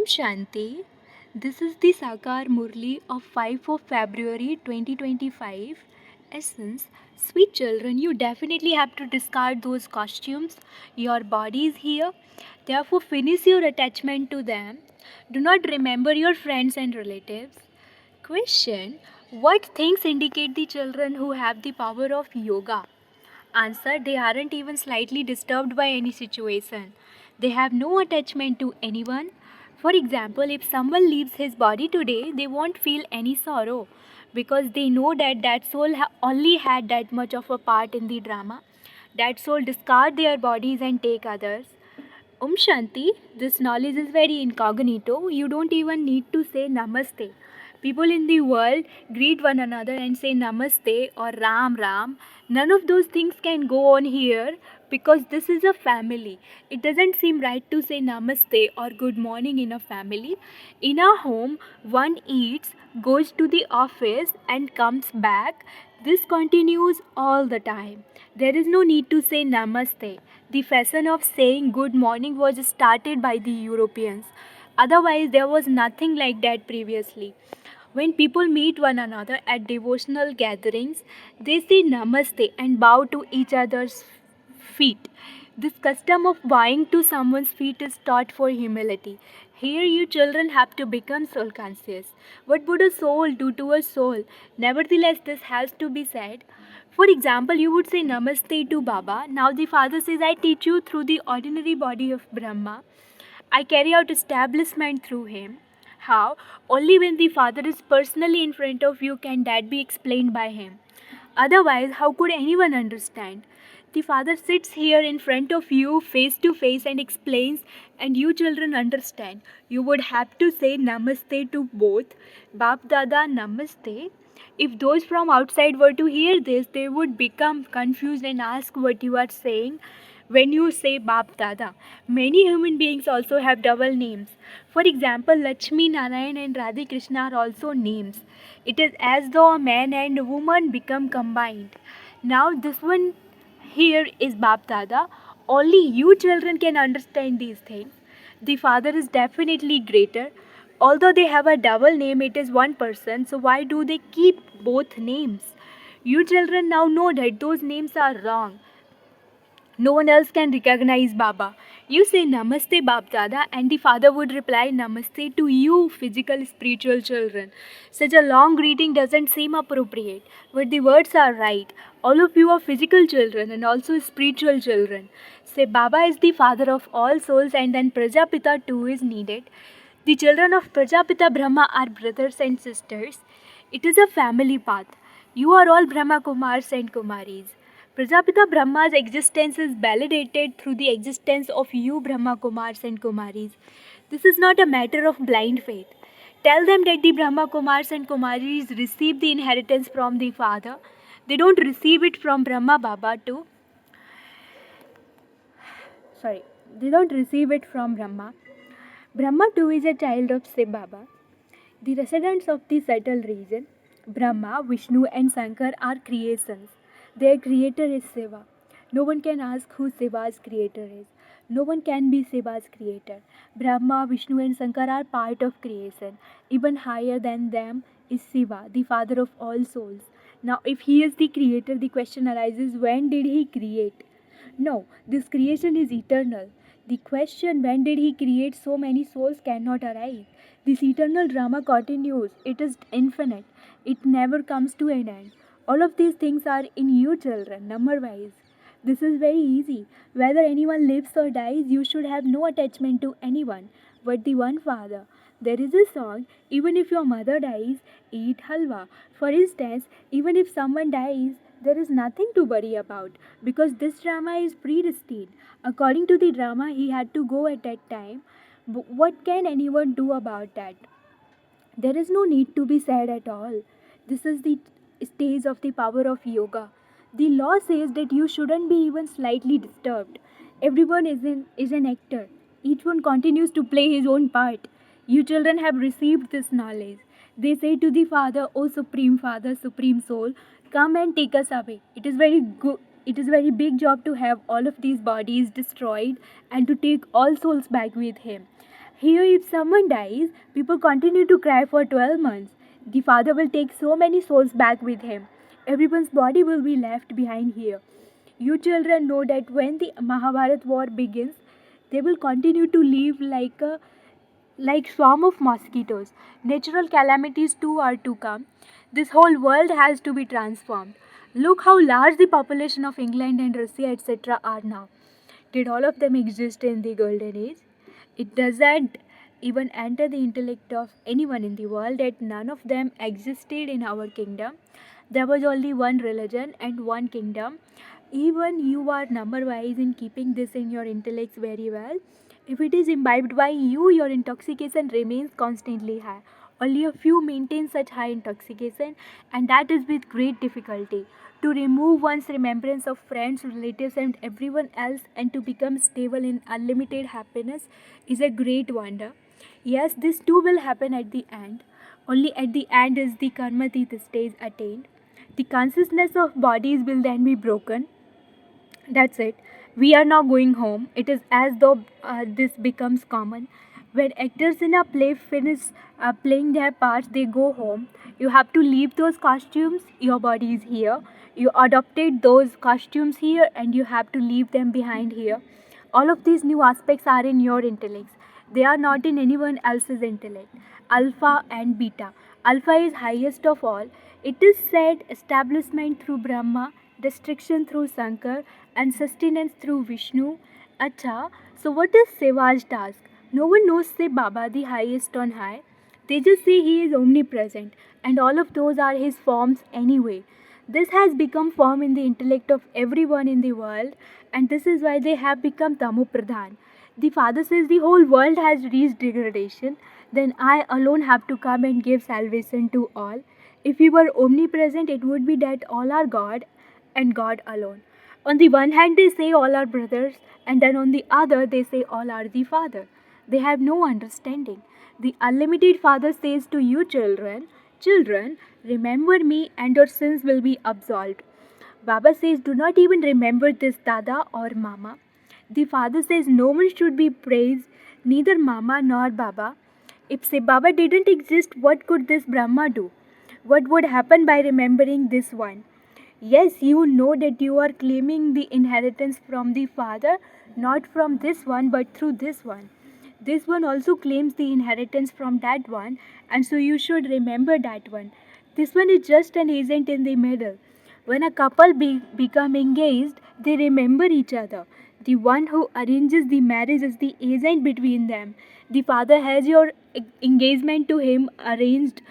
Shanti. This is the Sakar Murli of 5 of February 2025. Essence. Sweet children, you definitely have to discard those costumes. Your body is here. Therefore, finish your attachment to them. Do not remember your friends and relatives. Question. What things indicate the children who have the power of yoga? Answer. They aren't even slightly disturbed by any situation. They have no attachment to anyone. For example, if someone leaves his body today, they won't feel any sorrow because they know that that soul only had that much of a part in the drama. That soul discard their bodies and take others. Shanti, this knowledge is very incognito. You don't even need to say namaste. People in the world greet one another and say namaste or ram ram. None of those things can go on here because this is a family. It doesn't seem right to say namaste or good morning in a family. In a home, one eats, goes to the office, and comes back. This continues all the time. There is no need to say namaste. The fashion of saying good morning was started by the Europeans. Otherwise, there was nothing like that previously. When people meet one another at devotional gatherings, they say namaste and bow to each other's feet. This custom of bowing to someone's feet is taught for humility. Here, you children have to become soul conscious. What would a soul do to a soul? Nevertheless, this has to be said. For example, you would say namaste to Baba. Now, the father says, I teach you through the ordinary body of Brahma. I carry out establishment through him. How? Only when the Father is personally in front of you can that be explained by him. Otherwise, how could anyone understand? The Father sits here in front of you face to face and explains, and you children understand. You would have to say namaste to both. Bap Dada Namaste. If those from outside were to hear this, they would become confused and ask what you are saying when you say Bap Dada. Many human beings also have double names. For example, Lakshmi, Narayan, and Radhe Krishna are also names. It is as though a man and a woman become combined. Now, this one here is Bap Dada. Only you children can understand these things. The father is definitely greater. Although they have a double name, it is one person. So, why do they keep both names? You children now know that those names are wrong. No one else can recognize Baba. You say Namaste Bap Dada and the father would reply Namaste to you physical spiritual children. Such a long greeting doesn't seem appropriate, but the words are right. All of you are physical children and also spiritual children. Say Baba is the father of all souls and then Prajapita too is needed. The children of Prajapita Brahma are brothers and sisters. It is a family path. You are all Brahma Kumars and Kumaris. Prajapita Brahma's existence is validated through the existence of you Brahma Kumars and Kumaris. This is not a matter of blind faith. Tell them that the Brahma Kumars and Kumaris receive the inheritance from the Father. They don't receive it from Brahma Baba too. They don't receive it from Brahma. Brahma too is a child of Shiv Baba. The residents of the subtle region, Brahma, Vishnu, and Shankar are creations. Their creator is Shiva. No one can ask who Shiva's creator is. No one can be Shiva's creator. Brahma, Vishnu, and Shankar are part of creation. Even higher than them is Shiva, the father of all souls. Now, if he is the creator, the question arises, when did he create? No, this creation is eternal. The question, when did he create so many souls, cannot arise. This eternal drama continues. It is infinite. It never comes to an end. All of these things are in you children, number wise. This is very easy. Whether anyone lives or dies, you should have no attachment to anyone but the one Father. There is a song, even if your mother dies, eat halwa. For instance, even if someone dies, there is nothing to worry about because this drama is predestined. According to the drama, he had to go at that time. What can anyone do about that? There is no need to be sad at all. This is the stage of the power of yoga. The law says that you shouldn't be even slightly disturbed. Everyone is an actor. Each one continues to play his own part. You children have received this knowledge. They say to the Father, O Supreme Father, Supreme Soul, come and take us away. It is very good. It is very big job to have all of these bodies destroyed and to take all souls back with him. Here, if someone dies, people continue to cry for 12 months. The father will take so many souls back with him. Everyone's body will be left behind here. You children know that when the Mahabharat war begins, they will continue to live like swarm of mosquitoes. Natural calamities too are to come. This whole world has to be transformed. Look how large the population of England and Russia, etc., are now. Did all of them exist in the golden age? It doesn't even enter the intellect of anyone in the world that none of them existed in our kingdom. There was only one religion and one kingdom. Even you are number wise in keeping this in your intellects very well. If it is imbibed by you, your intoxication remains constantly high. Only a few maintain such high intoxication, and that is with great difficulty. To remove one's remembrance of friends, relatives, and everyone else, and to become stable in unlimited happiness is a great wonder. Yes, this too will happen at the end. Only at the end is the karmatit stage attained. The consciousness of bodies will then be broken. That's it. We are now going home. It is as though this becomes common. When actors in a play finish playing their parts, they go home. You have to leave those costumes. Your body is here. You adopted those costumes here and you have to leave them behind here. All of these new aspects are in your intellects. They are not in anyone else's intellect. Alpha and beta. Alpha is highest of all. It is said establishment through Brahma, destruction through Shankar, and sustenance through Vishnu. Acha, so what is Seva's task? No one knows say Baba the highest on high. They just say he is omnipresent, and all of those are his forms anyway. This has become form in the intellect of everyone in the world, and this is why they have become Tamu Pradhan. The father says the whole world has reached degradation, then I alone have to come and give salvation to all. If he were omnipresent, it would be that all are God and God alone. On the one hand, they say all are brothers, and then on the other, they say all are the Father. They have no understanding. The unlimited Father says to you, children, children, remember me and your sins will be absolved. Baba says, do not even remember this Dada or Mama. The father says, no one should be praised, neither Mama nor Baba. If say Baba didn't exist, what could this Brahma do? What would happen by remembering this one? Yes, you know that you are claiming the inheritance from the father, not from this one, but through this one. This one also claims the inheritance from that one, and so you should remember that one. This one is just an agent in the middle. When a couple become engaged, they remember each other. The one who arranges the marriage is the agent between them. The father has your engagement to him arranged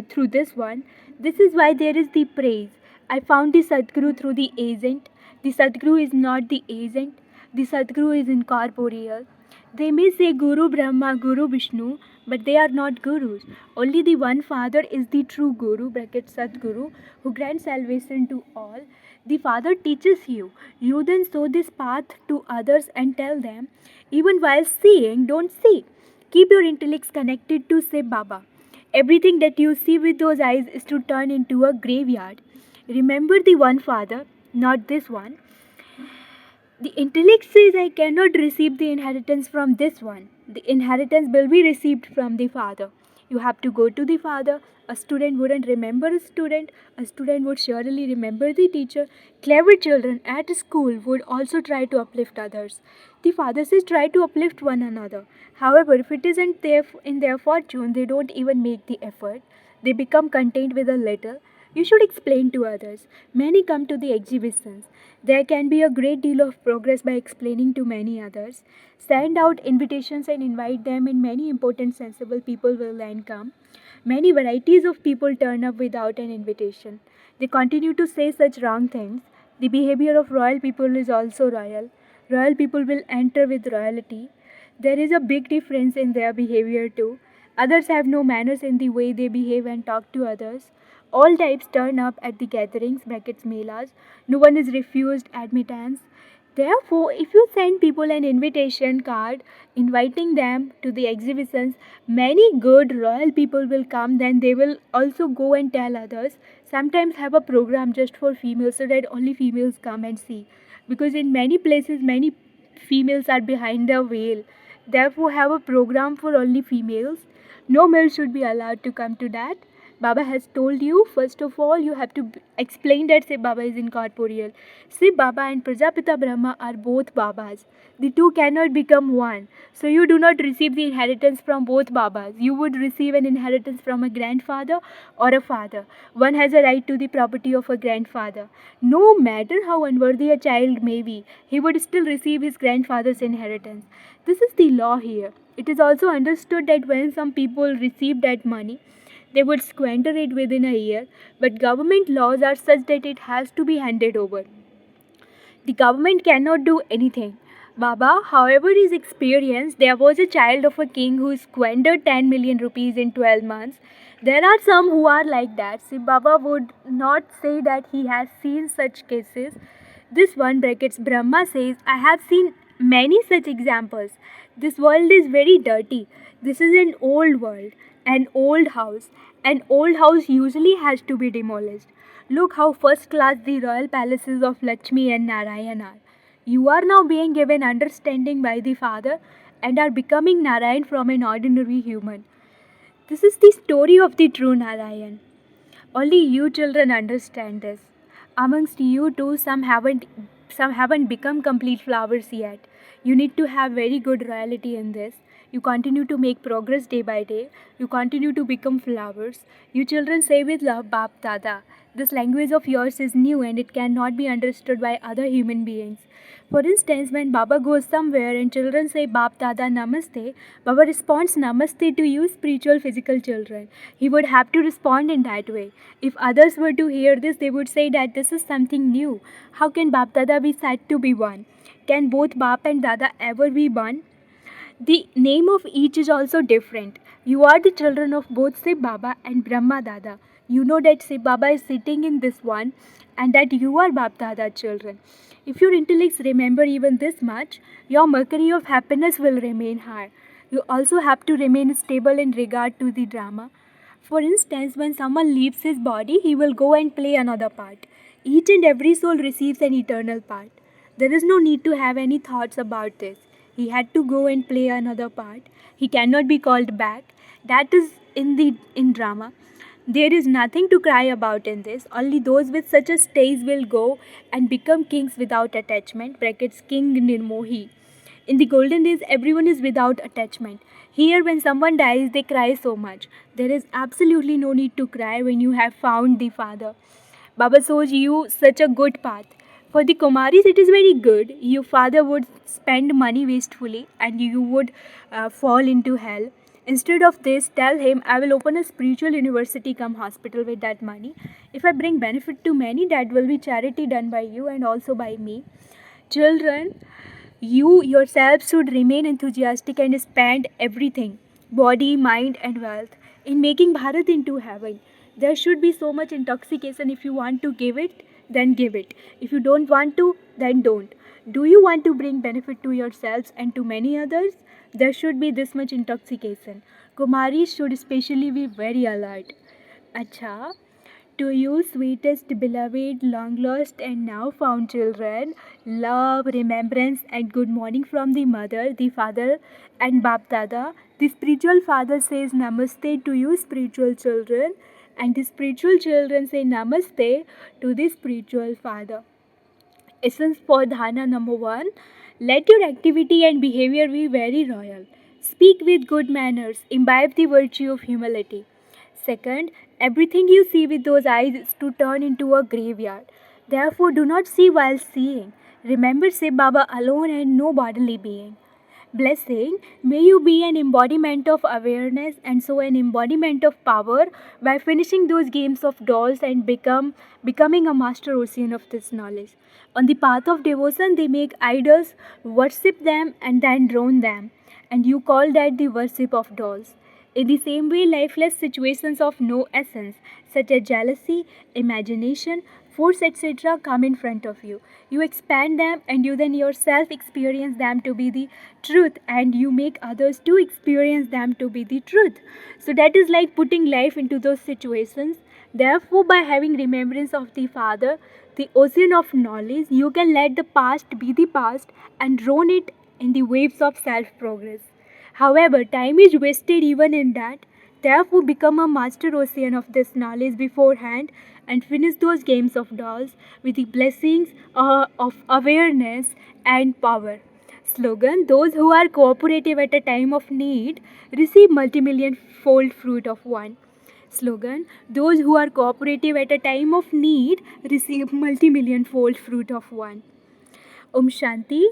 through this one. This is why there is the praise. I found the Sadguru through the agent. The Sadguru is not the agent. The Sadguru is incorporeal. They may say Guru Brahma, Guru Vishnu, but they are not gurus. Only the one Father is the true Guru, bracket Sadguru, who grants salvation to all. The Father teaches you. You then show this path to others and tell them, even while seeing, don't see. Keep your intellects connected to say Baba. Everything that you see with those eyes is to turn into a graveyard. Remember the one Father, not this one. The intellect says I cannot receive the inheritance from this one. The inheritance will be received from the father. You have to go to the father. A student wouldn't remember a student. A student would surely remember the teacher. Clever children at school would also try to uplift others. The father says try to uplift one another. However, if it isn't there in their fortune, they don't even make the effort. They become content with a little. You should explain to others. Many come to the exhibitions. There can be a great deal of progress by explaining to many others. Send out invitations and invite them, and many important, sensible people will then come. Many varieties of people turn up without an invitation. They continue to say such wrong things. The behavior of royal people is also royal. Royal people will enter with royalty. There is a big difference in their behavior too. Others have no manners in the way they behave and talk to others. All types turn up at the gatherings, brackets melas. No one is refused admittance. Therefore, if you send people an invitation card inviting them to the exhibitions, many good royal people will come, then they will also go and tell others. Sometimes have a program just for females so that only females come and see. Because in many places, many females are behind the veil. therefore have a program for only females. No male should be allowed to come to that. Baba has told you, first of all, you have to explain that Shiv Baba is incorporeal. Shiv Baba and Prajapita Brahma are both Babas. The two cannot become one. So you do not receive the inheritance from both Babas. You would receive an inheritance from a grandfather or a father. One has a right to the property of a grandfather. No matter how unworthy a child may be, he would still receive his grandfather's inheritance. This is the law here. It is also understood that when some people receive that money, they would squander it within a year, but government laws are such that it has to be handed over. The government cannot do anything. Baba, however, is experienced. There was a child of a king who squandered 10 million rupees in 12 months. There are some who are like that. See, Baba would not say that he has seen such cases. This one brackets Brahma says, I have seen many such examples. This world is very dirty. This is an old world, an old house. An old house usually has to be demolished. Look how first class the royal palaces of Lakshmi and Narayan are. You are now being given understanding by the Father and are becoming Narayan from an ordinary human. This is the story of the true Narayan. Only you children understand this. Amongst you too, some haven't become complete flowers yet. You need to have very good royalty in this. You continue to make progress day by day. You continue to become flowers. You children say with love, Bap Dada. This language of yours is new and it cannot be understood by other human beings. For instance, when Baba goes somewhere and children say Bap Dada Namaste, Baba responds Namaste to you spiritual physical children. He would have to respond in that way. If others were to hear this, they would say that this is something new. How can Bap Dada be said to be one? Can both Bap and Dada ever be one? The name of each is also different. You are the children of both Shiv Baba and Brahma Dada. You know that Shiv Baba is sitting in this one and that you are Bap Dada children. If your intellects remember even this much, your mercury of happiness will remain high. You also have to remain stable in regard to the drama. For instance, when someone leaves his body, he will go and play another part. Each and every soul receives an eternal part. There is no need to have any thoughts about this. He had to go and play another part. He cannot be called back. That is in drama. There is nothing to cry about in this. Only those with such a stage will go and become kings without attachment. Brackets King Nirmohi. In the golden days, everyone is without attachment. Here, when someone dies, they cry so much. There is absolutely no need to cry when you have found the Father. Baba shows you such a good path. For the Kumaris, it is very good. Your father would spend money wastefully and you would fall into hell. Instead of this, tell him, I will open a spiritual university come hospital with that money. If I bring benefit to many, that will be charity done by you and also by me. Children, you yourselves should remain enthusiastic and spend everything body, mind, and wealth in making Bharat into heaven. There should be so much intoxication. If you want to give it, then give it. If you don't want to, then don't. Do you want to bring benefit to yourselves and to many others? There should be this much intoxication. Kumaris should especially be very alert. Acha, to you, sweetest, beloved, long lost, and now found children, love, remembrance, and good morning from the mother, the father, and Bap Dada. The spiritual father says Namaste to you, spiritual children, and the spiritual children say Namaste to the spiritual father. Essence for dharana number 1. Let your activity and behavior be very royal. Speak with good manners. Imbibe the virtue of humility. Second, everything you see with those eyes is to turn into a graveyard. Therefore, do not see while seeing. Remember Shiv Baba alone and no bodily being. Blessing, may you be an embodiment of awareness and so an embodiment of power by finishing those games of dolls and becoming a master ocean of this knowledge. On the path of devotion, they make idols, worship them, and then drown them. And you call that the worship of dolls. In the same way, lifeless situations of no essence, such as jealousy, imagination, force, etc., come in front of you. You expand them and you then yourself experience them to be the truth, and you make others to experience them to be the truth. So, that is like putting life into those situations. Therefore, by having remembrance of the Father, the ocean of knowledge, you can let the past be the past and drown it in the waves of self progress. However, time is wasted even in that. Therefore, become a master ocean of this knowledge beforehand and finish those games of dolls with the blessings of awareness and power. Slogan: those who are cooperative at a time of need receive multi-million fold fruit of one. Slogan: those who are cooperative at a time of need receive multi-million fold fruit of one. Om Shanti.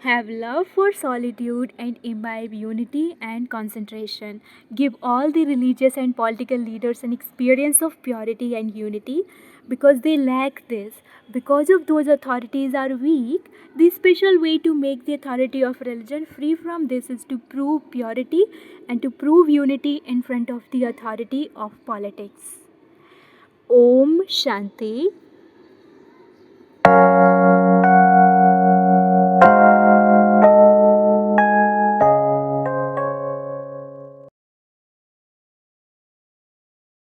Have love for solitude and imbibe unity and concentration. Give all the religious and political leaders an experience of purity and unity because they lack this. Because of those authorities are weak, the special way to make the authority of religion free from this is to prove purity and to prove unity in front of the authority of politics. Om Shanti.